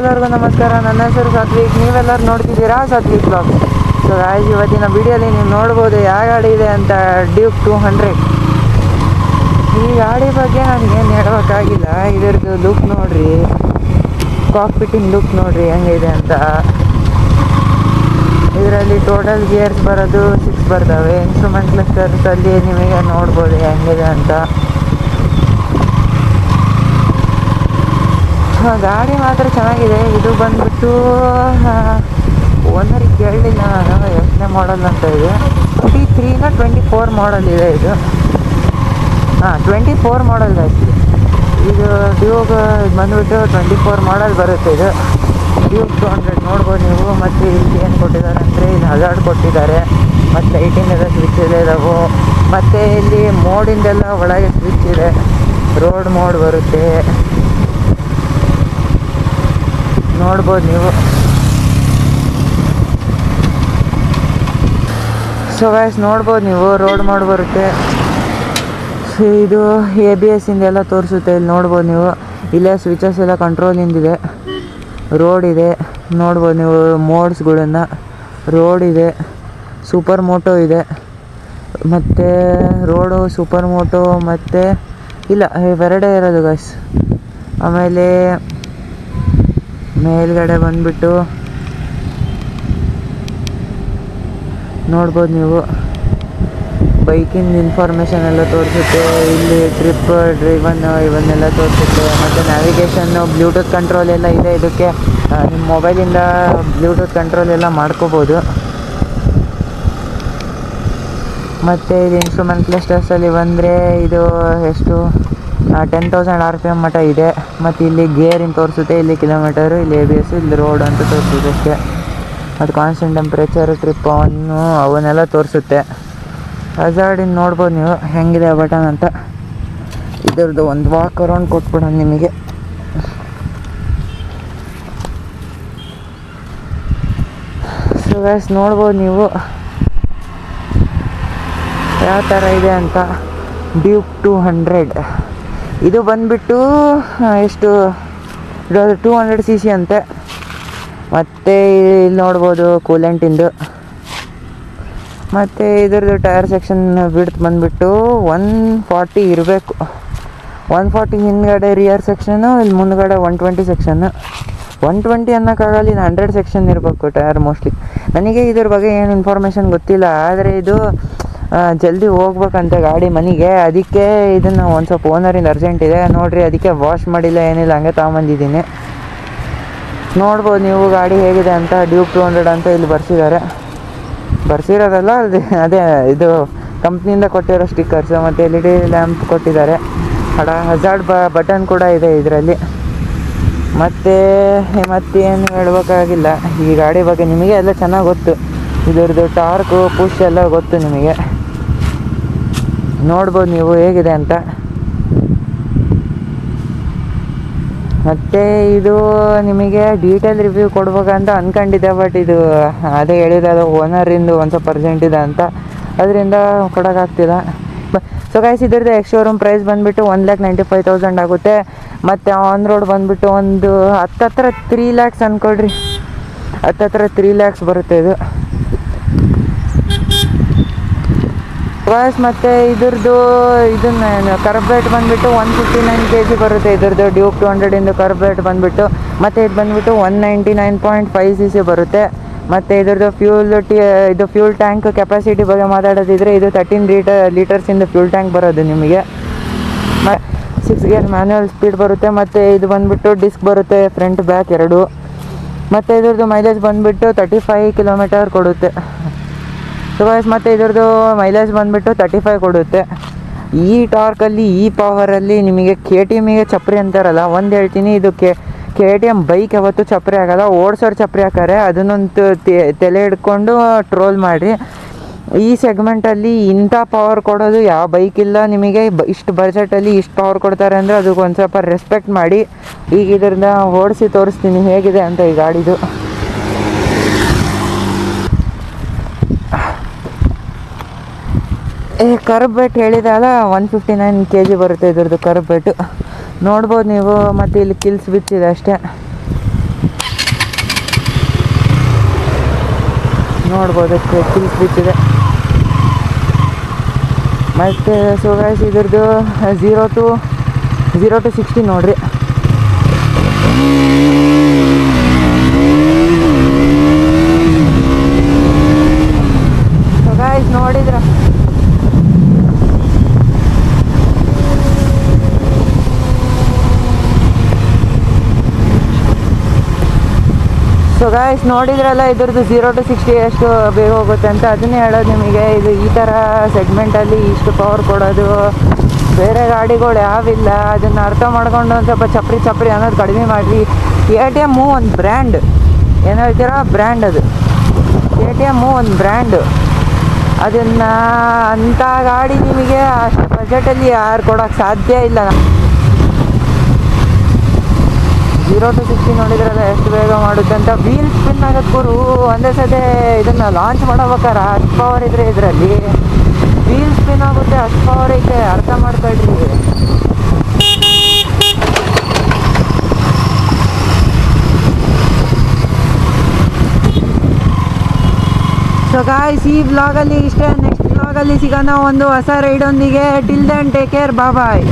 ಎಲ್ಲರಿಗೂ ನಮಸ್ಕಾರ. ನನ್ನ ಹೆಸರು ಸಾತ್ವಿಕ್. ನೀವೆಲ್ಲರೂ ನೋಡ್ತಿದ್ದೀರಾ ಸಾತ್ವಿಕ್ ಬ್ಲಾಗ್ಸ್. ಸೊ ಗಾಯ್ಸ್, ಇವತ್ತಿನ ವಿಡಿಯೋಲಿ ನೀವು ನೋಡ್ಬೋದು ಯಾವ ಗಾಡಿ ಇದೆ ಅಂತ. ಡ್ಯೂಕ್ 200. ಈ ಗಾಡಿ ಬಗ್ಗೆ ನನಗೇನು ಹೇಳೋಕ್ಕಾಗಿಲ್ಲ. ಇದರದ್ದು ಲುಕ್ ನೋಡ್ರಿ, ಕಾಕ್ಪಿಟಿನ ಲುಕ್ ನೋಡ್ರಿ ಹೆಂಗಿದೆ ಅಂತ. ಇದರಲ್ಲಿ ಟೋಟಲ್ ಗೇರ್ಸ್ ಬರೋದು 6 ಬರ್ತವೆ. ಇನ್ಸ್ಟ್ರೂಮೆಂಟ್ ಕ್ಲಸ್ಟರ್ಸಲ್ಲಿ ನಿಮಗೆ ನೋಡ್ಬೋದು ಹೆಂಗಿದೆ ಅಂತ. ಗಾಡಿ ಮಾತ್ರ ಚೆನ್ನಾಗಿದೆ. ಇದು ಬಂದ್ಬಿಟ್ಟು ಓನರಿಗೆ ಕೇಳಲಿಲ್ಲ ನಾನು ಎಷ್ಟನೇ ಮಾಡಲ್ ಅಂತ ಇದೆ. 23 24 ಮಾಡಲ್ ಇದೆ ಇದು. 24 ಮಾಡಲ್ ಜಾಸ್ತಿ. ಇದು ಡ್ಯೂಕ್ ಬಂದ್ಬಿಟ್ಟು 24 ಮಾಡಲ್ ಬರುತ್ತೆ. ಇದು ಡ್ಯೂಕ್ 200 ನೋಡ್ಬೋದು ನೀವು. ಮತ್ತು ಇಲ್ಲಿ ಏನು ಕೊಟ್ಟಿದ್ದಾರೆ ಅಂದರೆ ಇಲ್ಲಿ ಹಜಾರ್ಡ್ ಕೊಟ್ಟಿದ್ದಾರೆ, ಮತ್ತು ಲೈಟಿಂದೆಲ್ಲ ಸ್ವಿಚ್ ಇದೆ ಇದಾವೆ. ಮತ್ತು ಇಲ್ಲಿ ಮೋಡಿಂದೆಲ್ಲ ಒಳಗೆ ಸ್ವಿಚ್ ಇದೆ. ರೋಡ್ ಮೋಡ್ ಬರುತ್ತೆ, ನೋಡ್ಬೋದು ನೀವು. ಸೊ ಗೈಸ್, ನೋಡ್ಬೋದು ನೀವು, ರೋಡ್ ಮೋಡ್ ಬರುತ್ತೆ. ಸೊ ಇದು ABS ಇಂದೆಲ್ಲ ತೋರಿಸುತ್ತೆ. ಇಲ್ಲಿ ನೋಡ್ಬೋದು ನೀವು, ಇಲ್ಲೇ ಸ್ವಿಚಸ್ ಎಲ್ಲ ಕಂಟ್ರೋಲಿಂದಿದೆ. ರೋಡ್ ಇದೆ, ನೋಡ್ಬೋದು ನೀವು ಮೋಡ್ಸ್ಗಳನ್ನು. ರೋಡ್ ಇದೆ, ಸೂಪರ್ ಮೋಟೋ ಇದೆ, ಮತ್ತು ರೋಡು ಸೂಪರ್ ಮೋಟೋ ಮತ್ತು ಇಲ್ಲ ಇವೆರಡೇ ಇರೋದು ಗೈಸ್. ಆಮೇಲೆ ಮೇಲ್ಗಡೆ ಬಂದುಬಿಟ್ಟು ನೋಡ್ಬೋದು ನೀವು, ಬೈಕಿಂದ ಇನ್ಫಾರ್ಮೇಷನ್ ಎಲ್ಲ ತೋರಿಸುತ್ತೆ. ಇಲ್ಲಿ ಟ್ರಿಪ್ ಡ್ರೈವನ್ ಇವನ್ನೆಲ್ಲ ತೋರಿಸುತ್ತೆ. ಮತ್ತು ನ್ಯಾವಿಗೇಷನ್ನು, ಬ್ಲೂಟೂತ್ ಕಂಟ್ರೋಲ್ ಎಲ್ಲ ಇದೆ ಇದಕ್ಕೆ. ನಿಮ್ಮ ಮೊಬೈಲಿಂದ ಬ್ಲೂಟೂತ್ ಕಂಟ್ರೋಲ್ ಎಲ್ಲ ಮಾಡ್ಕೋಬೋದು. ಮತ್ತು ಇದು ಇನ್ಸ್ಟ್ರೂಮೆಂಟ್ ಕ್ಲಸ್ಟರ್ಸಲ್ಲಿ ಬಂದರೆ ಇದು ಎಷ್ಟು 10,000 RPM ಮಟ್ಟ ಇದೆ. ಮತ್ತು ಇಲ್ಲಿ ಗೇರಿನ ತೋರಿಸುತ್ತೆ, ಇಲ್ಲಿ ಕಿಲೋಮೀಟರು, ಇಲ್ಲಿ ABS, ಇಲ್ಲಿ ರೋಡ್ ಅಂತ ತೋರಿಸುತ್ತೆ ಅಷ್ಟೇ. ಮತ್ತು ಕಾನ್ಸ್ಟೆಂಟ್ ಟೆಂಪ್ರೇಚರು, ಟ್ರಿಪ್ ಅವನ್ನೆಲ್ಲ ತೋರಿಸುತ್ತೆ. ಹಜಾರ್ಡಿನ ನೋಡ್ಬೋದು ನೀವು ಹೆಂಗಿದೆ ಬಟನ್ ಅಂತ. ಇದ್ರದ್ದು ಒಂದು ವಾಕ್ ಅರೌಂಡ್ ಕೊಟ್ಬಿಡೋಣ ನಿಮಗೆ. ಸೊ ಗೈಸ್, ನೋಡ್ಬೋದು ನೀವು ಯಾವ ಥರ ಇದೆ ಅಂತ. ಡ್ಯೂಕ್ 200 ಇದು ಬಂದುಬಿಟ್ಟು ಎಷ್ಟು 200 cc ಅಂತೆ. ಮತ್ತು ಇಲ್ಲಿ ನೋಡ್ಬೋದು ಕೂಲೆಂಟಿಂದು. ಮತ್ತು ಇದರದ್ದು ಟೈರ್ ಸೆಕ್ಷನ್ ಬಿಡ್ತ್ ಬಂದುಬಿಟ್ಟು 140 ಇರಬೇಕು. 140 ಹಿಂದ್ಗಡೆ ರಿಯರ್ ಸೆಕ್ಷನು, ಇಲ್ಲಿ ಮುಂದ್ಗಡೆ 120 ಸೆಕ್ಷನ್ನು. 120 ಅನ್ನೋಕ್ಕಾಗಲ್ಲ, ಇದು 100 ಸೆಕ್ಷನ್ ಇರಬೇಕು ಟೈರ್ ಮೋಸ್ಟ್ಲಿ. ನನಗೆ ಇದ್ರ ಬಗ್ಗೆ ಏನು ಇನ್ಫಾರ್ಮೇಷನ್ ಗೊತ್ತಿಲ್ಲ. ಆದರೆ ಇದು ಜಲ್ದಿ ಹೋಗ್ಬೇಕಂತೆ ಗಾಡಿ ಮನೆಗೆ. ಅದಕ್ಕೆ ಇದನ್ನು ಒಂದು ಸ್ವಲ್ಪ ಓನರಿಂದ ಅರ್ಜೆಂಟ್ ಇದೆ ನೋಡಿರಿ, ಅದಕ್ಕೆ ವಾಶ್ ಮಾಡಿಲ್ಲ ಏನಿಲ್ಲ, ಹಂಗೆ ತಗೊಂಬಂದಿದ್ದೀನಿ. ನೋಡ್ಬೋದು ನೀವು ಗಾಡಿ ಹೇಗಿದೆ ಅಂತ. ಡ್ಯೂಕ್ 200 ಅಂತ ಇಲ್ಲಿ ಬರ್ಸಿರೋದಲ್ಲ, ಅದೇ ಇದು ಕಂಪ್ನಿಯಿಂದ ಕೊಟ್ಟಿರೋ ಸ್ಟಿಕ್ಕರ್ಸ್. ಮತ್ತು LED ಲ್ಯಾಂಪ್ ಕೊಟ್ಟಿದ್ದಾರೆ. ಹಜಾರ್ಡ್ ಬಟನ್ ಕೂಡ ಇದೆ ಇದರಲ್ಲಿ. ಮತ್ತೇನು ಹೇಳ್ಬೇಕಾಗಿಲ್ಲ ಈ ಗಾಡಿ ಬಗ್ಗೆ. ನಿಮಗೆ ಎಲ್ಲ ಚೆನ್ನಾಗಿ ಗೊತ್ತು, ಇದ್ರದ್ದು ಟಾರ್ಕು ಪುಷ್ ಎಲ್ಲ ಗೊತ್ತು ನಿಮಗೆ. ನೋಡ್ಬೋದು ನೀವು ಹೇಗಿದೆ ಅಂತ. ಮತ್ತು ಇದು ನಿಮಗೆ ಡೀಟೇಲ್ ರಿವ್ಯೂ ಕೊಡ್ಬೇಕಂತ ಅಂದ್ಕೊಂಡಿದ್ದೆ, ಬಟ್ ಇದು ಅದೇ ಹೇಳಿರೋದು ಓನರಿಂದ ಒಂದು ಸ್ವಲ್ಪ ಅರ್ಜೆಂಟ್ ಇದೆ ಅಂತ, ಅದರಿಂದ ಕೊಡೋಕ್ಕಾಗ್ತಿಲ್ಲ. ಸೊ ಗೈಸ್, ಇದ್ರದ್ದು ಎಕ್ಸ್-ಶೋರೂಮ್ ಪ್ರೈಸ್ ಬಂದುಬಿಟ್ಟು 1,95,000 ಆಗುತ್ತೆ. ಮತ್ತು ಆನ್ ರೋಡ್ ಬಂದುಬಿಟ್ಟು ಒಂದು ಹತ್ತತ್ರ 3 lakhs ಅಂದ್ಕೊಳ್ರಿ. ಹತ್ತತ್ರ 3 lakhs ಬರುತ್ತೆ ಇದು ಬಸ್. ಮತ್ತು ಇದನ್ನು ಕರ್ಬ್ ಬಂದುಬಿಟ್ಟು 159 kg ಬರುತ್ತೆ. ಇದ್ರದ್ದು ಡ್ಯೂಕ್ 200 ಕರ್ಬ್ ಬಂದುಬಿಟ್ಟು. ಮತ್ತು ಇದು ಬಂದುಬಿಟ್ಟು 199.5 cc ಬರುತ್ತೆ. ಮತ್ತು ಇದ್ರದ್ದು ಫ್ಯೂಲ್ ಟ್ಯಾಂಕ್ ಕೆಪಾಸಿಟಿ ಬಗ್ಗೆ ಮಾತಾಡೋದಿದ್ರೆ, ಇದು 13 ಲೀಟರ್ಸಿಂದ ಫ್ಯೂಲ್ ಟ್ಯಾಂಕ್ ಬರೋದು ನಿಮಗೆ. 6 ಗೇರ್ ಮ್ಯಾನ್ಯುವಲ್ ಸ್ಪೀಡ್ ಬರುತ್ತೆ. ಮತ್ತು ಇದು ಬಂದುಬಿಟ್ಟು ಡಿಸ್ಕ್ ಬರುತ್ತೆ, ಫ್ರಂಟ್ ಬ್ಯಾಕ್ ಎರಡು. ಮತ್ತು ಇದ್ರದ್ದು ಮೈಲೇಜ್ ಬಂದುಬಿಟ್ಟು 35 ಕಿಲೋಮೀಟರ್ ಕೊಡುತ್ತೆ. ಸೊ ಗೈಸ್, ಮತ್ತು ಇದ್ರದ್ದು ಮೈಲೇಜ್ ಬಂದುಬಿಟ್ಟು 35 ಕೊಡುತ್ತೆ. ಈ ಟಾರ್ಕಲ್ಲಿ, ಈ ಪವರಲ್ಲಿ ನಿಮಗೆ KTM ಚಪ್ರಿ ಅಂತಾರಲ್ಲ, ಒಂದು ಹೇಳ್ತೀನಿ, ಇದು KTM ಬೈಕ್ ಯಾವತ್ತೂ ಚಪ್ರಿ ಆಗೋಲ್ಲ. ಓಡಿಸೋರು ಚಪ್ರಿ ಹಾಕಾರೆ, ಅದನ್ನೊಂದು ತಲೆ ಹಿಡ್ಕೊಂಡು ಟ್ರೋಲ್ ಮಾಡಿರಿ. ಈ ಸೆಗ್ಮೆಂಟಲ್ಲಿ ಇಂಥ ಪವರ್ ಕೊಡೋದು ಯಾವ ಬೈಕ್ ಇಲ್ಲ ನಿಮಗೆ. ಇಷ್ಟು ಬಜೆಟಲ್ಲಿ ಇಷ್ಟು ಪವರ್ ಕೊಡ್ತಾರೆ ಅಂದರೆ ಅದಕ್ಕೆ ಒಂದು ಸ್ವಲ್ಪ ರೆಸ್ಪೆಕ್ಟ್ ಮಾಡಿ. ಈಗ ಇದ್ರನ್ನ ಓಡಿಸಿ ತೋರಿಸ್ತೀನಿ ಹೇಗಿದೆ ಅಂತ ಈ ಗಾಡಿದು. ಕರ್ಬ್ ಬೆಟ್ ಹೇಳಿದಾಗ 159 kg ಬರುತ್ತೆ ಇದ್ರದ್ದು ಕರ್ಬ್ ಬೆಟ್ಟು. ನೋಡ್ಬೋದು ನೀವು. ಮತ್ತು ಇಲ್ಲಿ ಕಿಲ್ ಸ್ವಿಚ್ ಇದೆ ಅಷ್ಟೇ. ನೋಡ್ಬೋದು ಕಿಲ್ ಸ್ವಿಚ್ ಇದೆ. ಮತ್ತು ಸೊ ಗೈಸ್ ಇದ್ರದ್ದು 0 to 60 ನೋಡ್ರಿ. ಸೊ ಗೈಸ್ ನೋಡಿದ್ರ ನೋಡಿದ್ರಲ್ಲ ಇದ್ರದ್ದು 0 to 60 ಎಷ್ಟು ಬೇಗ ಹೋಗುತ್ತೆ ಅಂತ. ಅದನ್ನೇ ಹೇಳೋದು ನಿಮಗೆ. ಇದು ಈ ಥರ ಸೆಗ್ಮೆಂಟಲ್ಲಿ ಇಷ್ಟು ಪವರ್ ಕೊಡೋದು ಬೇರೆ ಗಾಡಿಗಳು ಯಾವಿಲ್ಲ. ಅದನ್ನು ಅರ್ಥ ಮಾಡ್ಕೊಂಡು ಒಂದು ಸ್ವಲ್ಪ ಚಪ್ರಿ ಅನ್ನೋದು ಕಡಿಮೆ ಮಾಡಿರಿ. KTM ಒಂದು ಬ್ರ್ಯಾಂಡ್, ಏನು ಹೇಳ್ತೀರಾ, ಬ್ರ್ಯಾಂಡ್ ಅದು. KTM ಒಂದು ಬ್ರ್ಯಾಂಡು. ಅದನ್ನು ಅಂಥ ಗಾಡಿ ನಿಮಗೆ ಅಷ್ಟು ಬಜೆಟಲ್ಲಿ ಯಾರು ಕೊಡೋಕ್ಕೆ ಸಾಧ್ಯ ಇಲ್ಲ. 0 to 60 ನೋಡಿದ್ರಲ್ಲ ಎಷ್ಟು ಬೇಗ ಮಾಡುತ್ತೆ ಅಂತ. ವೀಲ್ ಸ್ಪಿನ್ ಆಗೋದ್ಕೂರು ಒಂದೇ ಸತಿ ಇದನ್ನು ಲಾಂಚ್ ಮಾಡೋಬೇಕಾರೆ ಅಷ್ಟು ಪವರ್ ಇದ್ದರೆ ಇದರಲ್ಲಿ ವೀಲ್ ಸ್ಪಿನ್ ಆಗುತ್ತೆ. ಅಷ್ಟು ಪವರ್ ಐತೆ, ಅರ್ಥ ಮಾಡ್ಕೊಳ್ರಿ. ಸೊ ಗಾಯ್ಸ್ ಈ ವ್ಲಾಗಲ್ಲಿ ಇಷ್ಟೇ. ನೆಕ್ಸ್ಟ್ ವ್ಲಾಗಲ್ಲಿ ಸಿಗೋಣ ಒಂದು ಹೊಸ ರೈಡೊಂದಿಗೆ. ಟಿಲ್ ದೆನ್ ಟೇಕ್ ಕೇರ್, ಬಾಯ್.